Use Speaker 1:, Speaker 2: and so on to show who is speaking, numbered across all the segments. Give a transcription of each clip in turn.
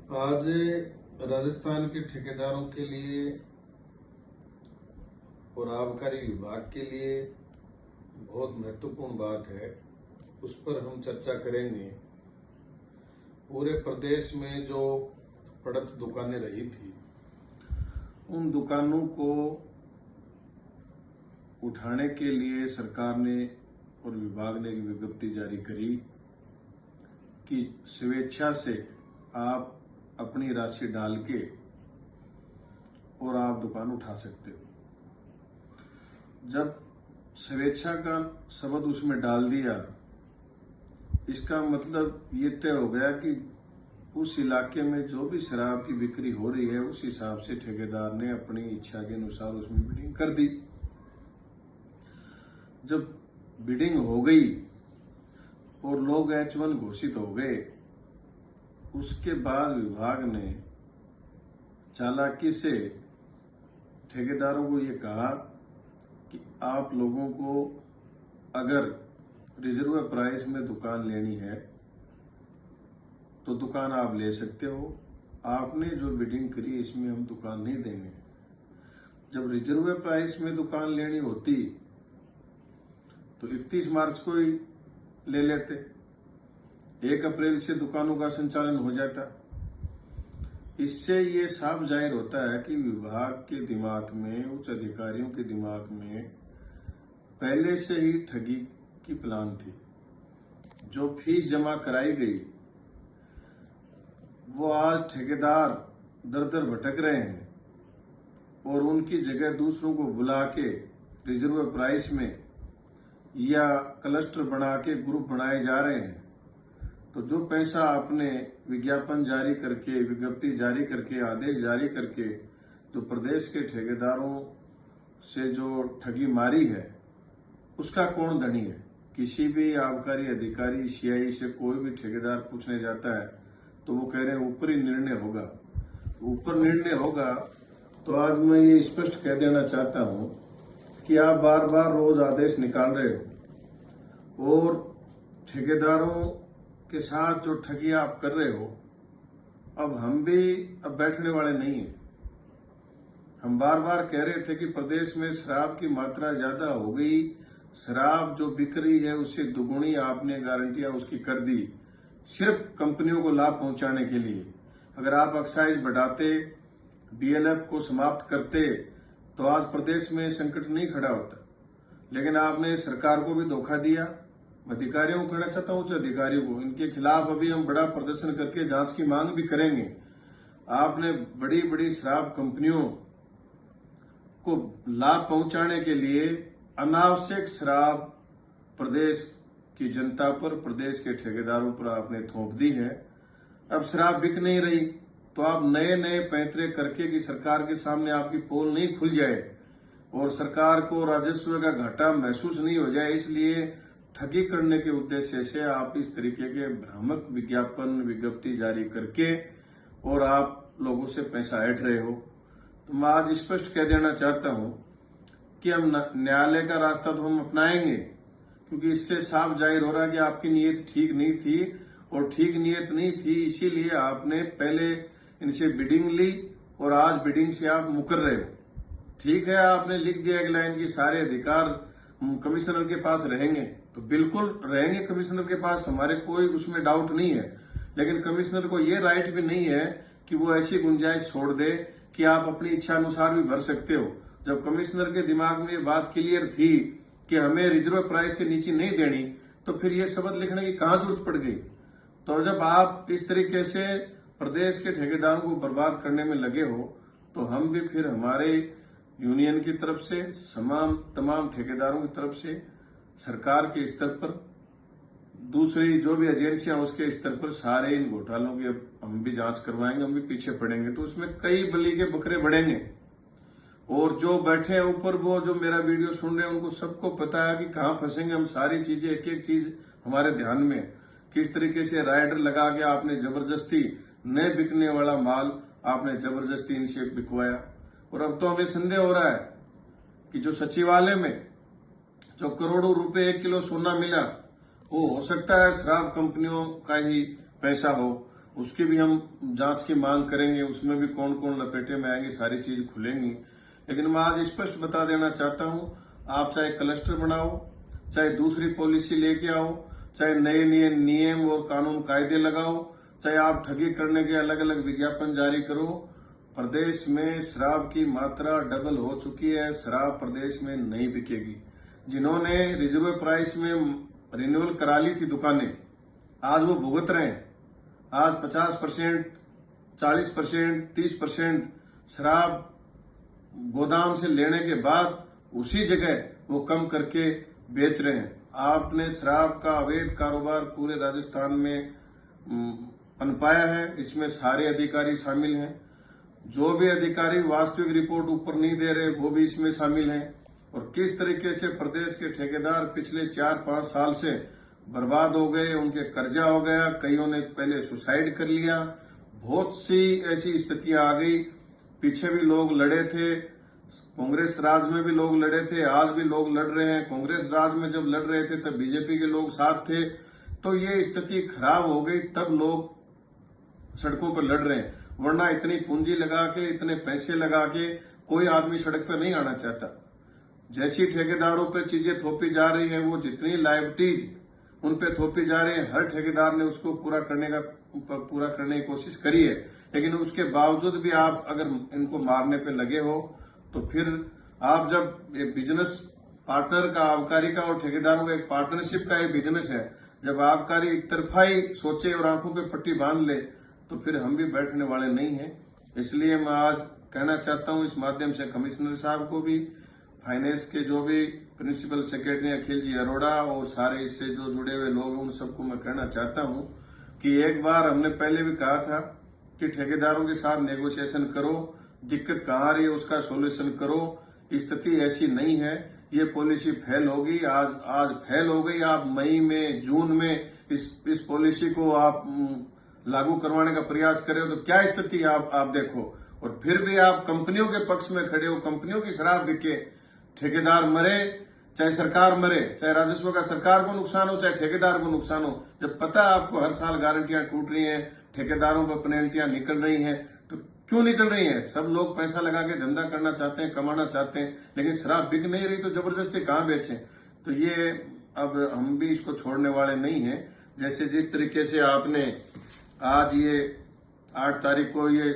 Speaker 1: आज राजस्थान के ठेकेदारों के लिए और आबकारी विभाग के लिए बहुत महत्वपूर्ण बात है, उस पर हम चर्चा करेंगे। पूरे प्रदेश में जो पड़त दुकानें रही थी, उन दुकानों को उठाने के लिए सरकार ने और विभाग ने एक विज्ञप्ति जारी करी कि स्वेच्छा से आप अपनी राशि डाल के और आप दुकान उठा सकते हो। जब स्वेच्छा का शब्द उसमें डाल दिया, इसका मतलब ये तय हो गया कि उस इलाके में जो भी शराब की बिक्री हो रही है, उस हिसाब से ठेकेदार ने अपनी इच्छा के अनुसार उसमें बिडिंग कर दी। जब बिडिंग हो गई और लोग H1 घोषित हो गए, उसके बाद विभाग ने चालाकी से ठेकेदारों को ये कहा कि आप लोगों को अगर रिजर्व प्राइस में दुकान लेनी है तो दुकान आप ले सकते हो, आपने जो बिडिंग करी इसमें हम दुकान नहीं देंगे। जब रिजर्व प्राइस में दुकान लेनी होती तो 31 मार्च को ही ले लेते, 1 अप्रैल से दुकानों का संचालन हो जाता। इससे ये साफ जाहिर होता है कि विभाग के दिमाग में, उच्च अधिकारियों के दिमाग में पहले से ही ठगी की प्लान थी। जो फीस जमा कराई गई वो आज ठेकेदार दर दर भटक रहे हैं और उनकी जगह दूसरों को बुला के रिजर्व प्राइस में या क्लस्टर बना के ग्रुप बनाए जा रहे हैं। तो जो पैसा आपने विज्ञापन जारी करके, विज्ञप्ति जारी करके, आदेश जारी करके जो प्रदेश के ठेकेदारों से जो ठगी मारी है, उसका कौन धनी है? किसी भी आबकारी अधिकारी, CI से कोई भी ठेकेदार पूछने जाता है तो वो कह रहे हैं ऊपरी निर्णय होगा। ऊपर निर्णय होगा तो आज मैं ये स्पष्ट कह देना चाहता हूं कि आप बार बार रोज आदेश निकाल रहे हो और ठेकेदारों के साथ जो ठगी आप कर रहे हो, अब हम भी बैठने वाले नहीं हैं। हम बार बार कह रहे थे कि प्रदेश में शराब की मात्रा ज्यादा हो गई, शराब जो बिक रही है उससे दुगुनी आपने गारंटियां उसकी कर दी, सिर्फ कंपनियों को लाभ पहुंचाने के लिए। अगर आप एक्साइज बढ़ाते, BLF को समाप्त करते तो आज प्रदेश में संकट नहीं खड़ा होता। लेकिन आपने सरकार को भी धोखा दिया। मैं अधिकारियों को कहना चाहता हूं, उच्च अधिकारियों को, इनके खिलाफ अभी हम बड़ा प्रदर्शन करके जांच की मांग भी करेंगे। आपने बड़ी बड़ी शराब कंपनियों को लाभ पहुंचाने के लिए अनावश्यक शराब प्रदेश की जनता पर, प्रदेश के ठेकेदारों पर आपने थोप दी है। अब शराब बिक नहीं रही तो आप नए नए पैंतरे करके कि सरकार के सामने आपकी पोल नहीं खुल जाए और सरकार को राजस्व का घाटा महसूस नहीं हो जाए, इसलिए ठगी करने के उद्देश्य से आप इस तरीके के भ्रामक विज्ञापन, विज्ञप्ति जारी करके और आप लोगों से पैसा ऐंठ रहे हो। तो मैं आज स्पष्ट कह देना चाहता हूं कि हम न्यायालय का रास्ता तो हम अपनाएंगे, क्योंकि इससे साफ जाहिर हो रहा है कि आपकी नीयत ठीक नहीं थी और ठीक नीयत नहीं थी, इसीलिए आपने पहले इनसे बिडिंग ली और आज बिडिंग से आप मुकर रहे हो। ठीक है, आपने लिख दिया एक लाइन की सारे अधिकार कमिश्नर के पास रहेंगे, तो बिल्कुल रहेंगे कमिश्नर के पास, हमारे कोई उसमें डाउट नहीं है। लेकिन कमिश्नर को ये राइट भी नहीं है कि वो ऐसी गुंजाइश छोड़ दे कि आप अपनी इच्छा अनुसार भी भर सकते हो। जब कमिश्नर के दिमाग में ये बात क्लियर थी कि हमें रिजर्व प्राइस से नीचे नहीं देनी, तो फिर ये शब्द लिखने की कहां जरूरत पड़ गई? तो जब आप इस तरीके से प्रदेश के ठेकेदारों को बर्बाद करने में लगे हो, तो हम भी फिर हमारे यूनियन की तरफ से, तमाम ठेकेदारों की तरफ से, सरकार के स्तर पर, दूसरी जो भी एजेंसियां उसके स्तर पर सारे इन घोटालों की अब हम भी जांच करवाएंगे, हम भी पीछे पड़ेंगे। तो उसमें कई बलि के बकरे बढ़ेंगे और जो बैठे हैं ऊपर, वो जो मेरा वीडियो सुन रहे हैं, उनको सबको पता है कि कहां फंसेंगे हम। सारी चीजें, एक एक चीज हमारे ध्यान में, किस तरीके से राइडर लगा के आपने जबरदस्ती न बिकने वाला माल आपने जबरदस्ती इनसे बिकवाया। और अब तो हमें संदेह हो रहा है कि जो सचिवालय में जो करोड़ों रुपए 1 किलो सोना मिला, वो हो सकता है शराब कंपनियों का ही पैसा हो उसकी भी हम जांच की मांग करेंगे, उसमें भी कौन कौन लपेटे में आएंगे, सारी चीज खुलेंगी। लेकिन मैं आज स्पष्ट बता देना चाहता हूं, आप चाहे क्लस्टर बनाओ, चाहे दूसरी पॉलिसी लेके आओ, चाहे नए नए नियम और कानून कायदे लगाओ, चाहे आप ठगी करने के अलग अलग विज्ञापन जारी करो, प्रदेश में शराब की मात्रा डबल हो चुकी है। शराब प्रदेश में नहीं बिकेगी। जिन्होंने रिजर्व प्राइस में रिन्यूअल करा ली थी दुकानें, आज वो भुगत रहे हैं। आज 50%, 40%, 30% शराब गोदाम से लेने के बाद उसी जगह वो कम करके बेच रहे हैं। आपने शराब का अवैध कारोबार पूरे राजस्थान में पनपाया है। इसमें सारे अधिकारी शामिल हैं। जो भी अधिकारी वास्तविक रिपोर्ट ऊपर नहीं दे रहे वो भी इसमें शामिल हैं। और किस तरीके से प्रदेश के ठेकेदार पिछले 4-5 साल से बर्बाद हो गए, उनके कर्जा हो गया, कईयों ने पहले सुसाइड कर लिया, बहुत सी ऐसी स्थितियां आ गई। पीछे भी लोग लड़े थे, कांग्रेस राज में भी लोग लड़े थे, आज भी लोग लड़ रहे हैं। कांग्रेस राज में जब लड़ रहे थे तब बीजेपी के लोग साथ थे, तो ये स्थिति खराब हो गई, तब लोग सड़कों पर लड़ रहे हैं। वरना इतनी पूंजी लगा के, इतने पैसे लगा के कोई आदमी सड़क पर नहीं आना चाहता। जैसी ठेकेदारों पर चीजें थोपी जा रही हैं, वो जितनी लायबिलिटीज उन पे थोपी जा रही है, हर ठेकेदार ने उसको पूरा करने की कोशिश करी है। लेकिन उसके बावजूद भी आप अगर इनको मारने पे लगे हो, तो फिर आप जब एक बिजनेस पार्टनर का, आबकारी का और ठेकेदारों का एक पार्टनरशिप का एक बिजनेस है, जब आबकारी एक तरफा ही सोचे और आंखों पे पट्टी बांध ले, तो फिर हम भी बैठने वाले नहीं हैं। इसलिए मैं आज कहना चाहता हूं इस माध्यम से कमिश्नर साहब को भी, फाइनेंस के जो भी प्रिंसिपल सेक्रेटरी अखिल जी अरोड़ा और सारे इससे जो जुड़े हुए लोग हैं, उन सबको मैं कहना चाहता हूं कि एक बार हमने पहले भी कहा था कि ठेकेदारों के साथ नेगोशिएशन करो, दिक्कत कहाँ आ रही है उसका सोल्यूशन करो। स्थिति ऐसी नहीं है, ये पॉलिसी फेल होगी। आज फेल हो गई। आप मई में, जून में इस पॉलिसी को आप लागू करवाने का प्रयास कर रहे हो, तो क्या स्थिति आप देखो। और फिर भी आप कंपनियों के पक्ष में खड़े हो, कंपनियों की शराब बिके, ठेकेदार मरे, चाहे सरकार मरे, चाहे राजस्व का सरकार को नुकसान हो, चाहे ठेकेदार को नुकसान हो। जब पता है आपको हर साल गारंटियां टूट रही हैं, ठेकेदारों पर पेनल्टियां निकल रही हैं, तो क्यों निकल रही हैं? सब लोग पैसा लगा के धंधा करना चाहते हैं, कमाना चाहते हैं, लेकिन शराब बिक नहीं रही तो जबरदस्ती कहां बेचें? तो ये अब हम भी इसको छोड़ने वाले नहीं हैं। जैसे जिस तरीके से आपने आज ये 8 तारीख को ये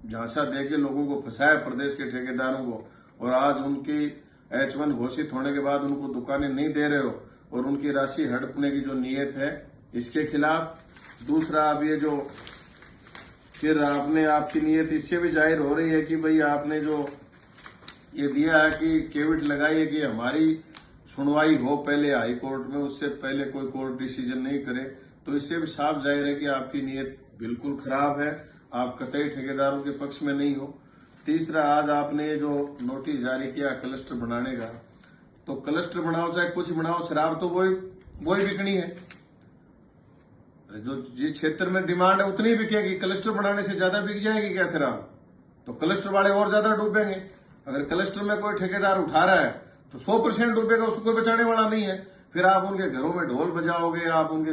Speaker 1: झांसा देके लोगों को फंसाया, प्रदेश के ठेकेदारों को, और आज उनकी H1 घोषित होने के बाद उनको दुकानें नहीं दे रहे हो और उनकी राशि हड़पने की जो नीयत है, इसके खिलाफ। दूसरा, अब ये जो फिर आपकी नीयत इससे भी जाहिर हो रही है कि भाई आपने जो ये दिया है कि केविट लगाई है कि हमारी सुनवाई हो पहले हाई कोर्ट में, उससे पहले कोई कोर्ट डिसीजन नहीं करे, तो इससे भी साफ जाहिर है कि आपकी नीयत बिल्कुल खराब है, आप कतई ठेकेदारों के पक्ष में नहीं हो। तीसरा, आज आपने जो नोटिस जारी किया क्लस्टर बनाने का, तो क्लस्टर बनाओ चाहे कुछ बनाओ, शराब तो वही बिकनी है। जो जिस क्षेत्र में डिमांड है उतनी बिकेगी। क्लस्टर बनाने से ज्यादा बिक जाएगी क्या शराब? तो क्लस्टर वाले और ज्यादा डूबेंगे। अगर क्लस्टर में कोई ठेकेदार उठा रहा है तो 100% डूबेगा, उसको कोई बचाने वाला नहीं है। फिर आप उनके घरों में ढोल बजाओगे, आप उनके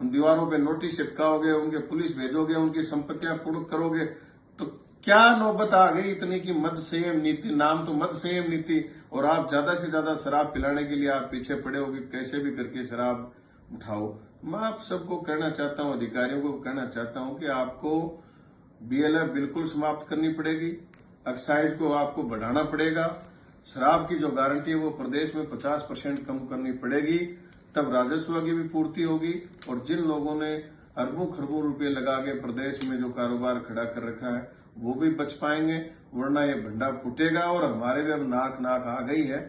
Speaker 1: दीवारों पे नोटिस चिपकाओगे, उनके पुलिस भेजोगे, उनकी संपत्तियां कुर्क करोगे, तो क्या नौबत आ गई इतनी की मद संयम नीति, नाम तो मद संयम नीति, और आप ज्यादा से ज्यादा शराब पिलाने के लिए आप पीछे पड़े हो कि कैसे भी करके शराब उठाओ। मैं आप सबको कहना चाहता हूं, अधिकारियों को कहना चाहता हूं कि आपको BLF बिल्कुल समाप्त करनी पड़ेगी, एक्साइज को आपको बढ़ाना पड़ेगा, शराब की जो गारंटी है वो प्रदेश में 50% कम करनी पड़ेगी, तब राजस्व की भी पूर्ति होगी। और जिन लोगों ने अरबों खरबों रुपए लगा के प्रदेश में जो कारोबार खड़ा कर रखा है वो भी बच पाएंगे, वरना ये भंडा फूटेगा। और हमारे भी अब नाक आ गई है।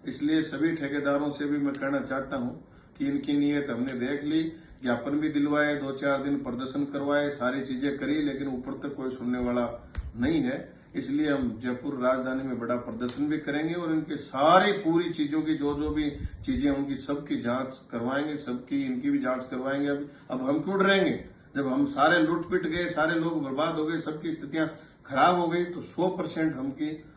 Speaker 1: इसलिए सभी ठेकेदारों से भी मैं कहना चाहता हूं कि इनकी नीयत हमने देख ली, ज्ञापन भी दिलवाए, 2-4 दिन प्रदर्शन करवाए, सारी चीजें करी, लेकिन ऊपर तक कोई सुनने वाला नहीं है। इसलिए हम जयपुर राजधानी में बड़ा प्रदर्शन भी करेंगे और इनके सारी पूरी चीजों की जो भी चीजें उनकी सबकी जांच करवाएंगे, सबकी इनकी भी जांच करवाएंगे। अब हम क्यों डरेंगे? जब हम सारे लूट पिट गए, सारे लोग बर्बाद हो गए, सबकी स्थितियां खराब हो गई, तो 100%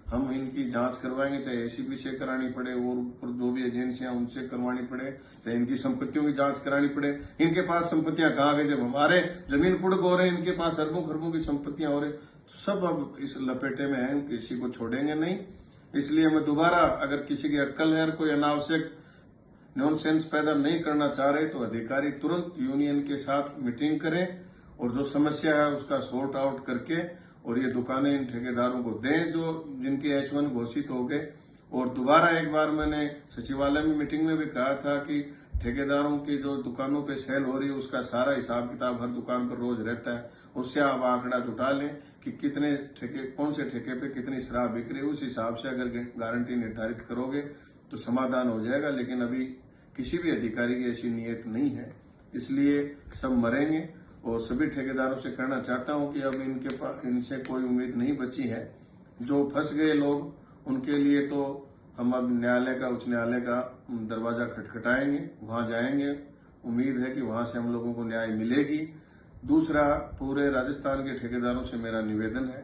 Speaker 1: हम इनकी जांच करवाएंगे, चाहे एसीबी से करानी पड़े और ऊपर जो भी एजेंसियां उनसे करवानी पड़े, चाहे इनकी संपत्तियों की जांच करानी पड़े। इनके पास संपत्तियां कहाँ गई? जब हमारे जमीन कुड़क हो रहे हैं, इनके पास अरबों खरबों की संपत्तियां हो रही, सब अब इस लपेटे में हैं, किसी को छोड़ेंगे नहीं। इसलिए मैं दोबारा, अगर किसी की अक्ल है, कोई अनावश्यक नॉनसेंस पैदा नहीं करना चाह रहे, तो अधिकारी तुरंत यूनियन के साथ मीटिंग करें और जो समस्या है उसका सॉर्ट आउट करके और ये दुकानें इन ठेकेदारों को दें जो जिनके H1 घोषित हो गए। और दोबारा एक बार मैंने सचिवालय में मीटिंग में भी कहा था कि ठेकेदारों की जो दुकानों पे सेल हो रही है उसका सारा हिसाब किताब हर दुकान पर रोज रहता है, उससे आप आंकड़ा जुटा लें कि कितने ठेके, कौन से ठेके पे कितनी शराब बिक रही है। उस हिसाब से अगर गारंटी निर्धारित करोगे तो समाधान हो जाएगा। लेकिन अभी किसी भी अधिकारी की ऐसी नीयत नहीं है, इसलिए सब मरेंगे। और सभी ठेकेदारों से कहना चाहता हूं कि अब इनके पास, इनसे कोई उम्मीद नहीं बची है। जो फंस गए लोग, उनके लिए तो हम अब न्यायालय का, उच्च न्यायालय का दरवाजा खटखटाएंगे, वहां जाएंगे। उम्मीद है कि वहां से हम लोगों को न्याय मिलेगी। दूसरा, पूरे राजस्थान के ठेकेदारों से मेरा निवेदन है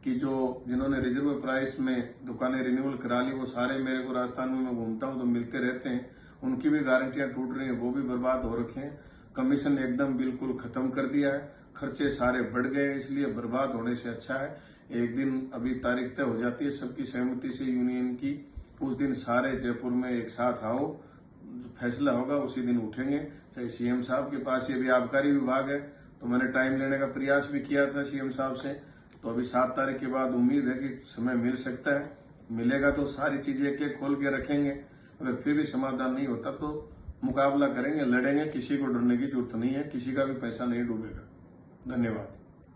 Speaker 1: कि जिन्होंने रिजर्व प्राइस में दुकानें रिन्यूअल करा ली, वो सारे मेरे को राजस्थान में मैं घूमता हूं तो मिलते रहते हैं, उनकी भी गारंटियां टूट रही हैं, वो भी बर्बाद हो रखे हैं। कमीशन एकदम बिल्कुल खत्म कर दिया है, खर्चे सारे बढ़ गए, इसलिए बर्बाद होने से अच्छा है एक दिन अभी तारीख तय हो जाती है सबकी सहमति से यूनियन की, उस दिन सारे जयपुर में एक साथ आओ, जो फैसला होगा उसी दिन उठेंगे। चाहे सीएम साहब के पास, ये भी आबकारी विभाग है, तो मैंने टाइम लेने का प्रयास भी किया था सीएम साहब से, तो अभी 7 तारीख के बाद उम्मीद है कि समय मिल सकता है। मिलेगा तो सारी चीजें एक एक खोल के रखेंगे, अगर फिर भी समाधान नहीं होता तो मुकाबला करेंगे, लड़ेंगे। किसी को डरने की जरूरत नहीं है, किसी का भी पैसा नहीं डूबेगा। धन्यवाद।